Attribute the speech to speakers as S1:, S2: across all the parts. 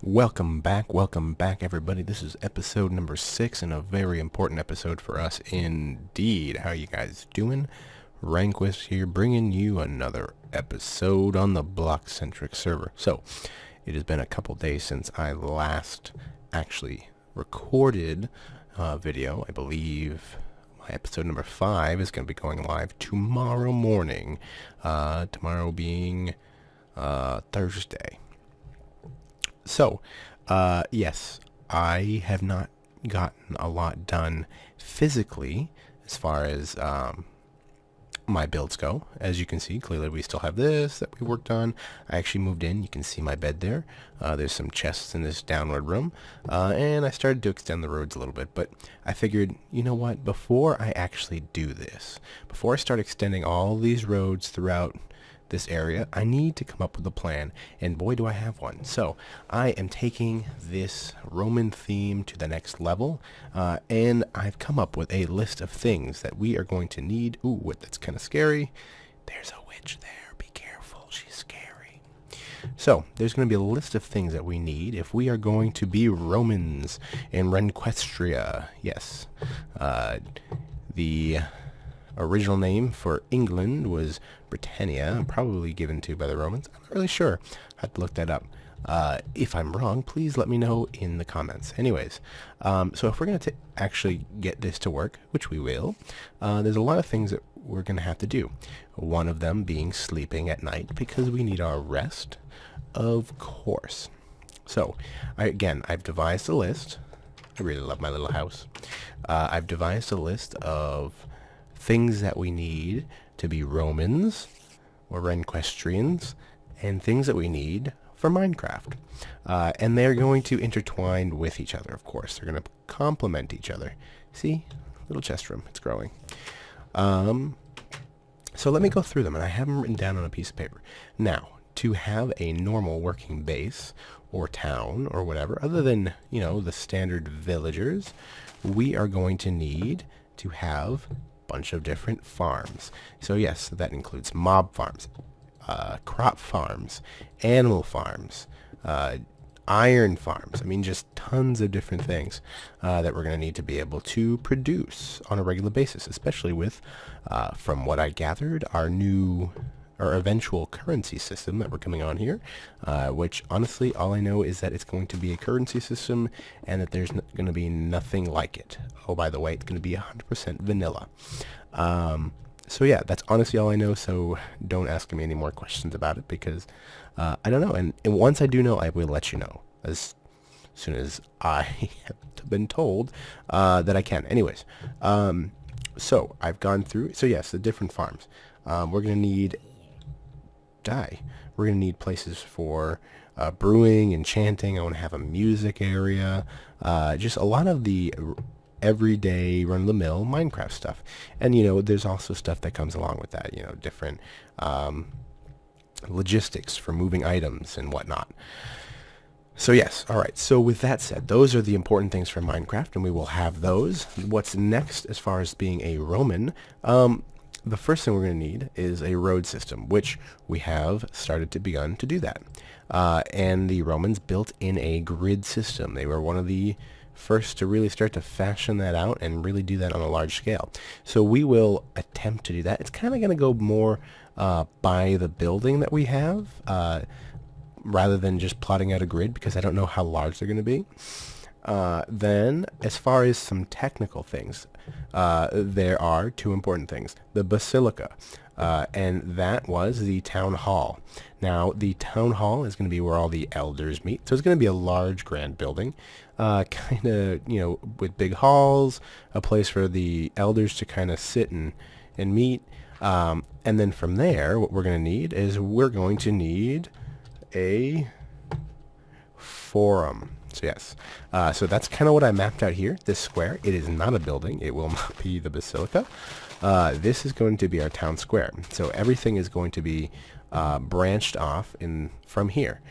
S1: Welcome back everybody. This is episode number 6 and a very important episode for us indeed. How you guys doing? Ranquist here bringing you another episode on the Bloxcentric Server. So, it has been a couple days since I last actually recorded a video. I believe my episode number 5 is going to be going live tomorrow morning. Tomorrow being Thursday. So, yes, I have not gotten a lot done physically as far as my builds go. As you can see, clearly we still have this that we worked on. I actually moved in. You can see my bed there. There's some chests in this downward room. And I started to extend the roads a little bit. But I figured, you know what? Before I actually do this, before I start extending all these roads throughout this area, I need to come up with a plan, and boy do I have one. So I am taking this Roman theme to the next level, and I've come up with a list of things that we are going to need. Ooh, that's kind of scary. There's a witch there. Be careful. She's scary. So there's going to be a list of things that we need if we are going to be Romans in Renquestria. Yes. The original name for England was Britannia, probably given to by the Romans. I'm not really sure. I have to look that up. If I'm wrong, please let me know in the comments. Anyways, so if we're going to actually get this to work, which we will, there's a lot of things that we're going to have to do. One of them being sleeping at night, because we need our rest, of course. So, I've devised a list. I really love my little house. I've devised a list of things that we need to be Romans or Renquestrians, and things that we need for Minecraft. And they're going to intertwine with each other, of course. They're going to complement each other. See? Little chest room. It's growing. So let me go through them, and I have them written down on a piece of paper. Now, to have a normal working base or town or whatever, other than, the standard villagers, we are going to need to have bunch of different farms. So yes, that includes mob farms, crop farms, animal farms, iron farms. I mean, just tons of different things that we're going to need to be able to produce on a regular basis, especially with, from what I gathered, our eventual currency system that we're coming on here, which honestly all I know is that it's going to be a currency system and that there's going to be nothing like it. Oh, by the way, it's going to be 100% vanilla. So yeah, that's honestly all I know, so don't ask me any more questions about it, because I don't know, and once I do know, I will let you know as soon as I have been told that I can. Anyways, so I've gone through, so yes, the different farms. We're going to need We're going to need places for brewing, enchanting. I want to have a music area, just a lot of the everyday run-of-the-mill Minecraft stuff. And, there's also stuff that comes along with that, different logistics for moving items and whatnot. So yes, alright, so with that said, those are the important things for Minecraft, and we will have those. What's next as far as being a Roman? The first thing we're going to need is a road system, which we have started to begun to do that. And the Romans built in a grid system. They were one of the first to really start to fashion that out and really do that on a large scale. So we will attempt to do that. It's kind of going to go more by the building that we have, rather than just plotting out a grid, because I don't know how large they're going to be. Then, as far as some technical things, there are two important things. The Basilica, and that was the town hall. Now, the town hall is going to be where all the elders meet. So it's going to be a large, grand building, kind of, with big halls, a place for the elders to kind of sit and meet. And then from there, what we're going to need is we're going to need a forum. So yes, so that's kind of what I mapped out here, this square. It is not a building. It will not be the Basilica. This is going to be our town square. So everything is going to be branched off from here.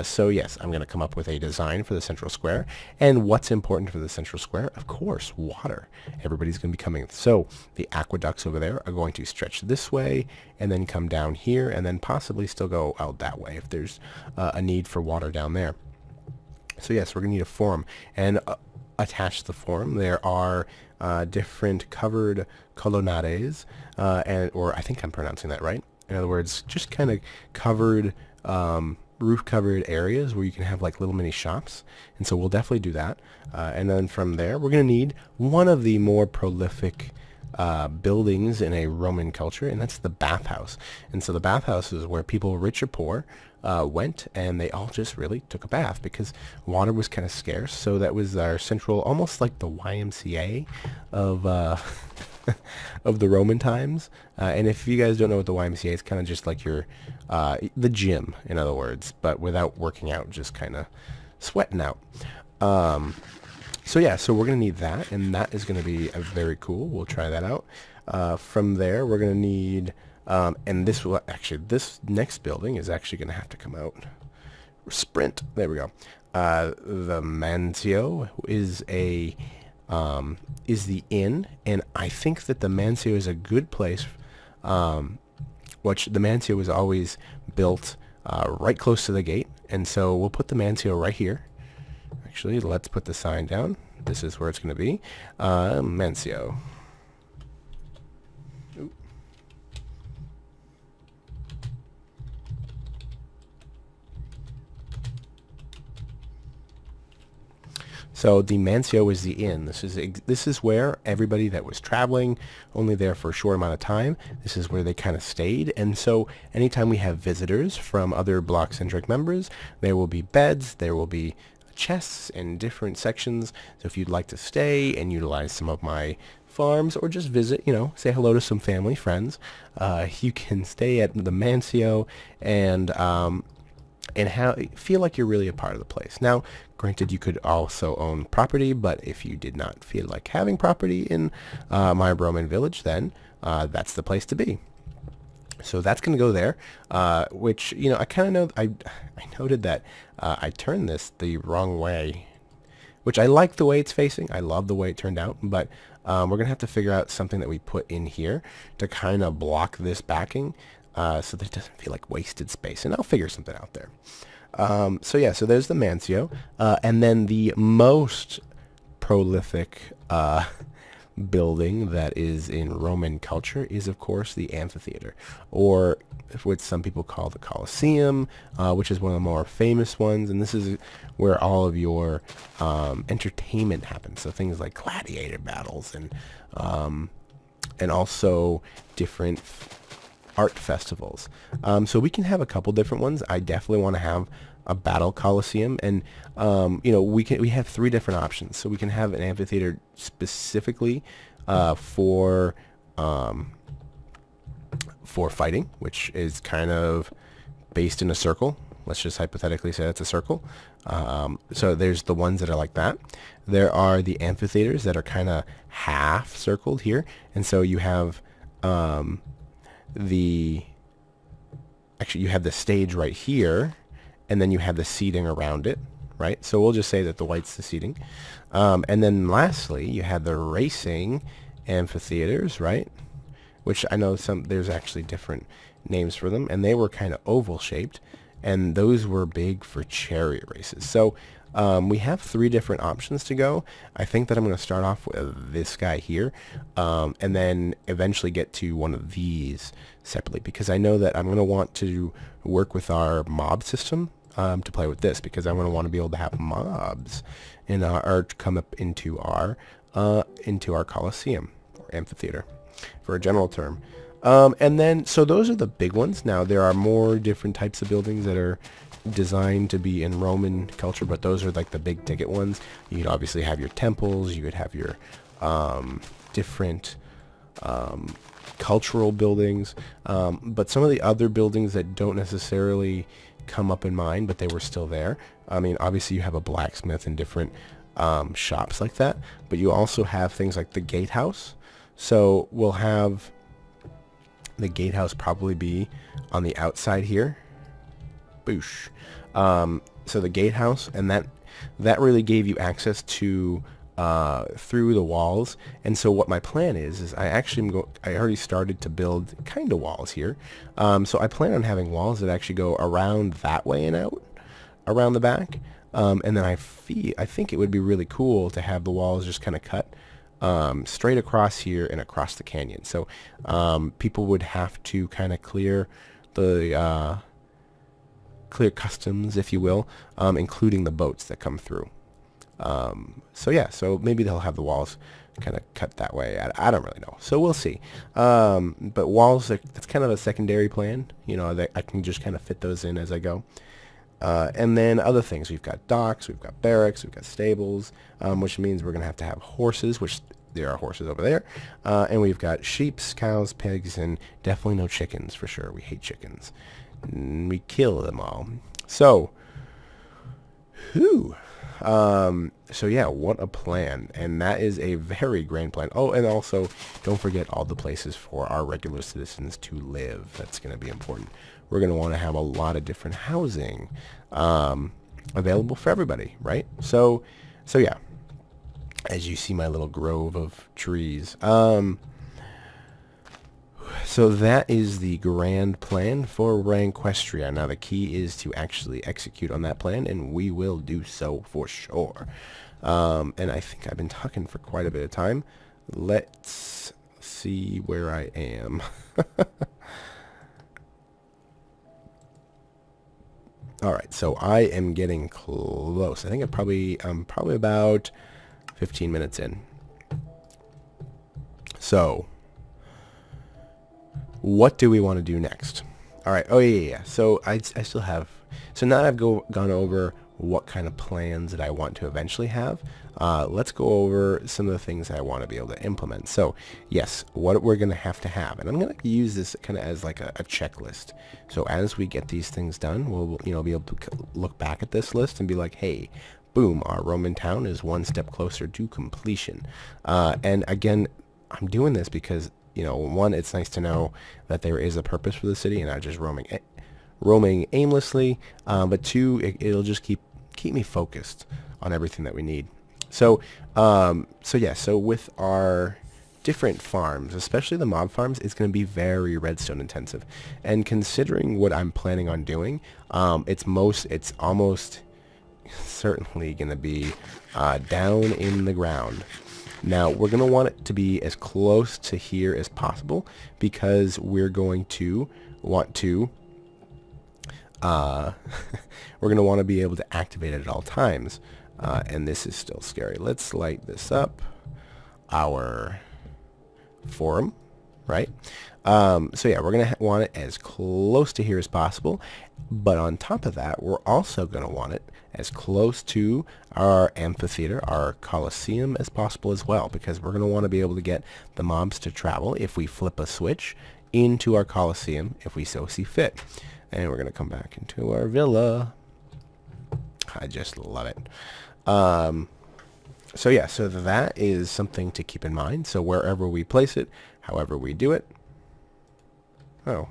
S1: So yes, I'm going to come up with a design for the central square. And what's important for the central square? Of course, water. Everybody's going to be coming. So the aqueducts over there are going to stretch this way and then come down here and then possibly still go out that way if there's a need for water down there. So yes, we're going to need a forum, and attached to the forum there are different covered colonnades, or I think I'm pronouncing that right. In other words, just kind of covered, roof covered areas where you can have like little mini shops, and so we'll definitely do that. And then from there, we're going to need one of the more prolific buildings in a Roman culture, and that's the bathhouse. And so the bathhouse is where people, rich or poor, went, and they all just really took a bath because water was kind of scarce. So that was our central, almost like the YMCA of of the Roman times. And if you guys don't know what the YMCA is, kind of just like your the gym, in other words, but without working out, just kind of sweating out. So yeah, so we're going to need that, and that is going to be very cool. We'll try that out. From there, we're going to need, and this will actually, this next building is actually going to have to come out. Sprint. There we go. The Mancio is the inn, and I think that the Mancio is a good place. Which the Mancio was always built right close to the gate, and so we'll put the Mancio right here. Actually, let's put the sign down. This is where it's going to be. Mancio. Oop. So the Mancio is the inn. This is where everybody that was traveling, only there for a short amount of time, this is where they kind of stayed. And so anytime we have visitors from other Bloxcentric members, there will be beds, there will be chests in different sections. So if you'd like to stay and utilize some of my farms, or just visit, say hello to some family, friends, you can stay at the Mancio and feel like you're really a part of the place. Now, granted, you could also own property, but if you did not feel like having property in my Roman village, then that's the place to be. So that's going to go there, which, I kind of know, I noted that I turned this the wrong way, which I like the way it's facing. I love the way it turned out, but we're going to have to figure out something that we put in here to kind of block this backing so that it doesn't feel like wasted space, and I'll figure something out there. So yeah, so there's the Mancio, and then the most prolific building that is in Roman culture is, of course, the amphitheater, or what some people call the Colosseum, which is one of the more famous ones, and this is where all of your entertainment happens. So things like gladiator battles and also different art festivals. So we can have a couple different ones. I definitely want to have a battle coliseum, and we have three different options. So we can have an amphitheater specifically for fighting, which is kind of based in a circle. Let's just hypothetically say it's a circle. So there's the ones that are like that. There are the amphitheaters that are kind of half circled here, and so you have you have the stage right here, and then you have the seating around it, right? So we'll just say that the white's the seating. And then lastly, you have the racing amphitheaters, right? Which I know there's actually different names for them, and they were kind of oval shaped, and those were big for chariot races. So we have three different options to go. I think that I'm going to start off with this guy here, and then eventually get to one of these separately, because I know that I'm going to want to work with our mob system to play with this, because I'm going to want to be able to have mobs in our come up into our Colosseum or amphitheater for a general term. And then, so those are the big ones. Now, there are more different types of buildings that are designed to be in Roman culture, but those are like the big ticket ones. You could obviously have your temples, you could have your different cultural buildings, but some of the other buildings that don't necessarily come up in mind, but they were still there. I mean, obviously you have a blacksmith and different shops like that, but you also have things like the gatehouse. So we'll have the gatehouse probably be on the outside here. Boosh. So the gatehouse, and that really gave you access to through the walls. And so what my plan is I already started to build kind of walls here. So I plan on having walls that actually go around that way and out around the back. And then I think it would be really cool to have the walls just kind of cut straight across here and across the canyon. So people would have to kind of clear the clear customs, if you will, including the boats that come through. So yeah, so maybe they'll have the walls kind of cut that way. I don't really know. So we'll see. But walls, that's kind of a secondary plan. You know, I can just kind of fit those in as I go. And then other things, we've got docks, we've got barracks, we've got stables, which means we're going to have horses, which there are horses over there. And we've got sheep, cows, pigs, and definitely no chickens for sure. We hate chickens. We kill them all. So, so yeah, what a plan. And that is a very grand plan. Oh, and also don't forget all the places for our regular citizens to live. That's going to be important. We're going to want to have a lot of different housing available for everybody, right? So yeah, as you see my little grove of trees. So that is the grand plan for Ranquestria. Now the key is to actually execute on that plan, and we will do so for sure. And I think I've been talking for quite a bit of time. Let's see where I am. All right, so I am getting close. I think I'm probably about 15 minutes in. So what do we want to do next? All right. Oh yeah. So I still have. So now that I've gone over what kind of plans that I want to eventually have, let's go over some of the things that I want to be able to implement. So yes, what we're going to have, and I'm going to use this kind of as like a checklist. So as we get these things done, we'll be able to look back at this list and be like, hey, boom, our Roman town is one step closer to completion. And again, I'm doing this because, one, it's nice to know that there is a purpose for the city and not just roaming aimlessly. But two, it'll just keep me focused on everything that we need. So so with our different farms, especially the mob farms, it's going to be very redstone intensive. And considering what I'm planning on doing, it's almost certainly going to be down in the ground. Now we're going to want it to be as close to here as possible because we're going to want to we're going to want to be able to activate it at all times. And this is still scary. Let's light this up. Our forum, right? So yeah, we're going to want it as close to here as possible. But on top of that, we're also going to want it as close to our amphitheater, our coliseum as possible as well, because we're going to want to be able to get the mobs to travel if we flip a switch into our coliseum if we so see fit. And we're going to come back into our villa. I just love it. So yeah, so that is something to keep in mind. So wherever we place it, however we do it. Oh,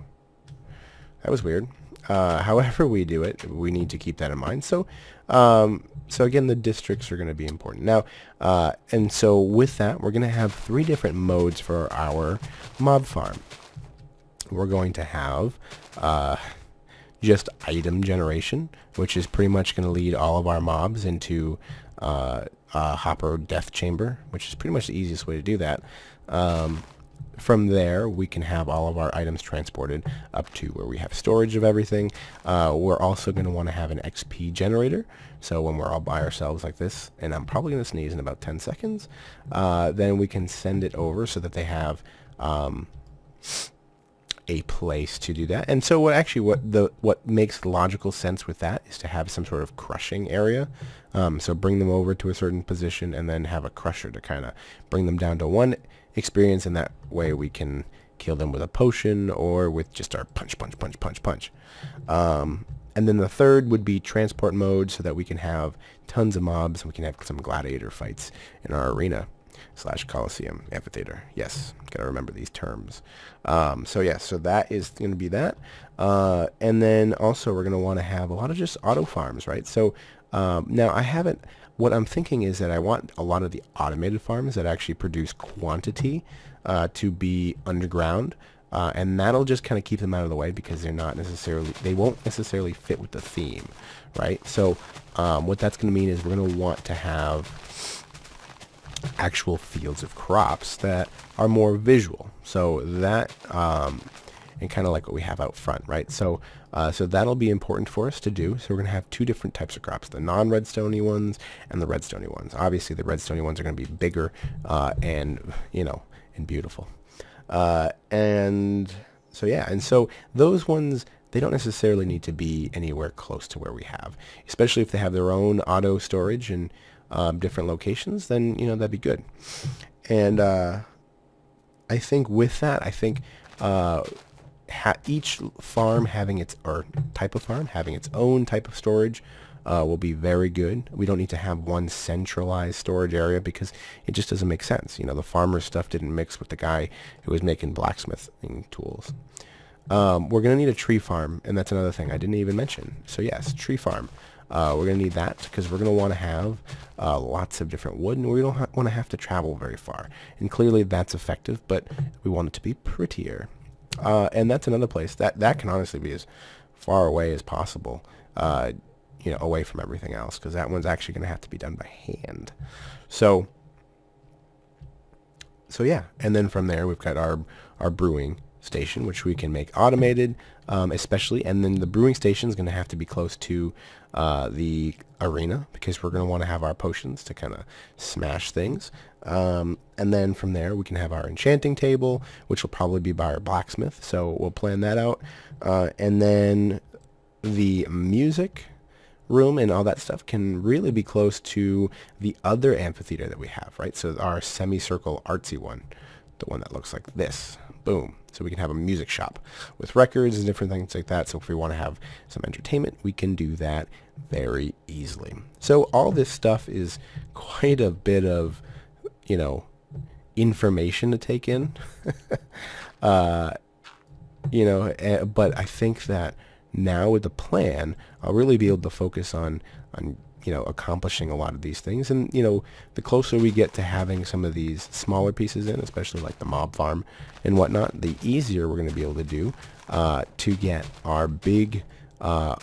S1: that was weird. However we do it, we need to keep that in mind. So, so again, the districts are going to be important. Now, and so with that, we're going to have 3 different modes for our mob farm. We're going to have just item generation, which is pretty much going to lead all of our mobs into a hopper death chamber, which is pretty much the easiest way to do that. From there, we can have all of our items transported up to where we have storage of everything. We're also going to want to have an XP generator. So when we're all by ourselves like this, and I'm probably going to sneeze in about 10 seconds, then we can send it over so that they have a place to do that. And so what makes logical sense with that is to have some sort of crushing area. So bring them over to a certain position and then have a crusher to kind of bring them down to 1 experience, and that way we can kill them with a potion or with just our punch. And then the third would be transport mode, so that we can have tons of mobs and we can have some gladiator fights in our arena / coliseum amphitheater. Yes, gotta remember these terms. So yeah, so that is going to be that. And then also we're going to want to have a lot of just auto farms, right? So now what I'm thinking is that I want a lot of the automated farms that actually produce quantity to be underground. and that'll just kind of keep them out of the way because they won't necessarily fit with the theme, right? So what that's going to mean is we're going to want to have actual fields of crops that are more visual. So that and kind of like what we have out front, right? So so that'll be important for us to do. So we're going to have two different types of crops, the non-redstone-y ones and the redstone-y ones. Obviously, the redstone-y ones are going to be bigger and, and beautiful. And so, yeah, and so those ones, they don't necessarily need to be anywhere close to where we have, especially if they have their own auto storage and different locations, then, that'd be good. And I think with that, each farm having type of farm having its own type of storage will be very good. We don't need to have one centralized storage area because it just doesn't make sense. The farmer's stuff didn't mix with the guy who was making blacksmithing tools. We're going to need a tree farm, and that's another thing I didn't even mention. So yes, tree farm. We're going to need that because we're going to want to have lots of different wood, and we don't want to have to travel very far. And clearly that's effective, but we want it to be prettier. And that's another place that can honestly be as far away as possible, away from everything else, because that one's actually going to have to be done by hand. So yeah, and then from there we've got our brewing station, which we can make automated, especially, and then the brewing station is going to have to be close to the arena because we're going to want to have our potions to kind of smash things. And then from there we can have our enchanting table, which will probably be by our blacksmith, so we'll plan that out. And then the music room and all that stuff can really be close to the other amphitheater that we have, right? So our semicircle artsy one, the one that looks like this. Boom. So we can have a music shop with records and different things like that. So if we want to have some entertainment, we can do that very easily. So all this stuff is quite a bit of, information to take in. But I think that now with the plan, I'll really be able to focus on accomplishing a lot of these things. And, the closer we get to having some of these smaller pieces in, especially like the mob farm and whatnot, the easier we're going to be able to do to get our big, our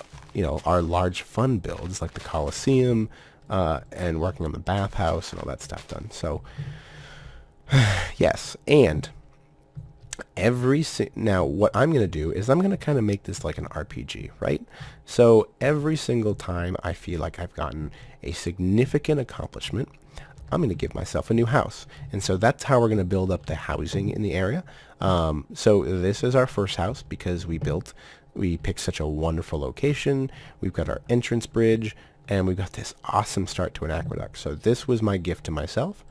S1: large fun builds like the Colosseum and working on the bathhouse and all that stuff done. So, yes. And now what I'm going to do is I'm going to kind of make this like an RPG, right? So every single time I feel like I've gotten a significant accomplishment, I'm going to give myself a new house. And so that's how we're going to build up the housing in the area. So this is our first house because we picked such a wonderful location. We've got our entrance bridge and we've got this awesome start to an aqueduct. So this was my gift to myself.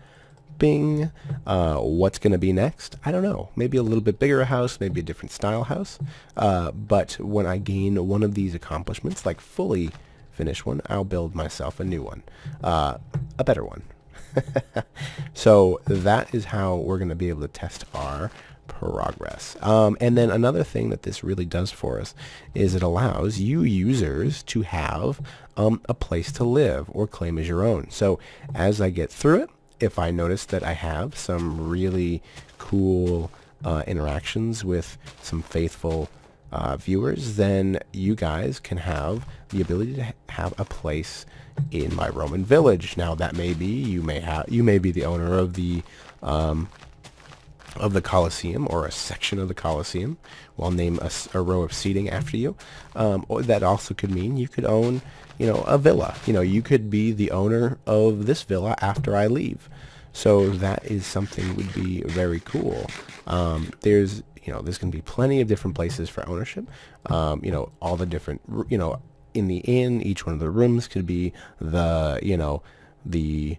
S1: Bing. What's going to be next? I don't know. Maybe a little bit bigger a house, maybe a different style house. But when I gain one of these accomplishments, like fully finish one, I'll build myself a new one, a better one. So that is how we're going to be able to test our progress. And then another thing that this really does for us is it allows you users to have a place to live or claim as your own. So as I get through it, if I notice that I have some really cool interactions with some faithful viewers, then you guys can have the ability to have a place in my Roman village. Now that may be you may be the owner of the Colosseum or a section of the Colosseum. We'll name a row of seating after you. Or that also could mean you could own, a villa. You could be the owner of this villa after I leave. So that is something would be very cool. There's going to be plenty of different places for ownership. All the different, in the inn, each one of the rooms could be the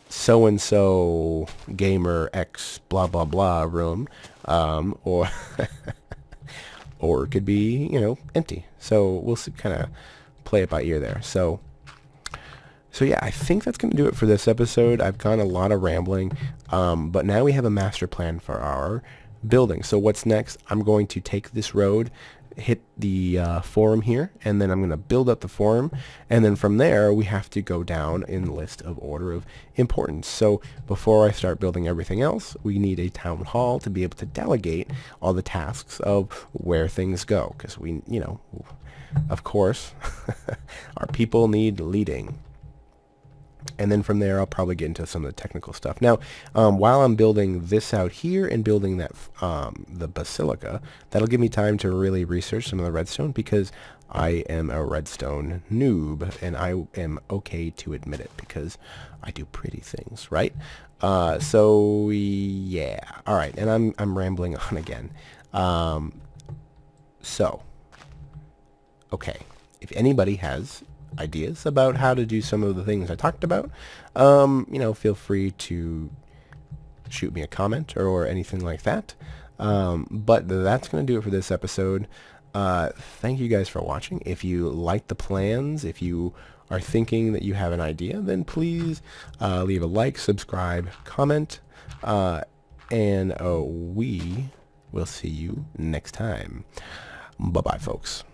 S1: so-and-so gamer X blah blah blah room, or or it could be empty. So we'll kind of play it by ear there. So yeah, I think that's going to do it for this episode. I've gone a lot of rambling, but now we have a master plan for our building. So what's next? I'm going to take this road hit the forum here, and then I'm going to build up the forum, and then from there we have to go down in the list of order of importance. So before I start building everything else, we need a town hall to be able to delegate all the tasks of where things go, because we, you know, of course, our people need leading. And then from there, I'll probably get into some of the technical stuff. Now, while I'm building this out here and building that the basilica, that'll give me time to really research some of the redstone, because I am a redstone noob, and I am okay to admit it because I do pretty things, right? So yeah, all right, and I'm rambling on again. So okay, if anybody has ideas about how to do some of the things I talked about, you know, feel free to shoot me a comment or anything like that. But that's going to do it for this episode. Thank you guys for watching. If you like the plans, if you are thinking that you have an idea, then please leave a like, subscribe, comment, and we will see you next time. Bye-bye, folks.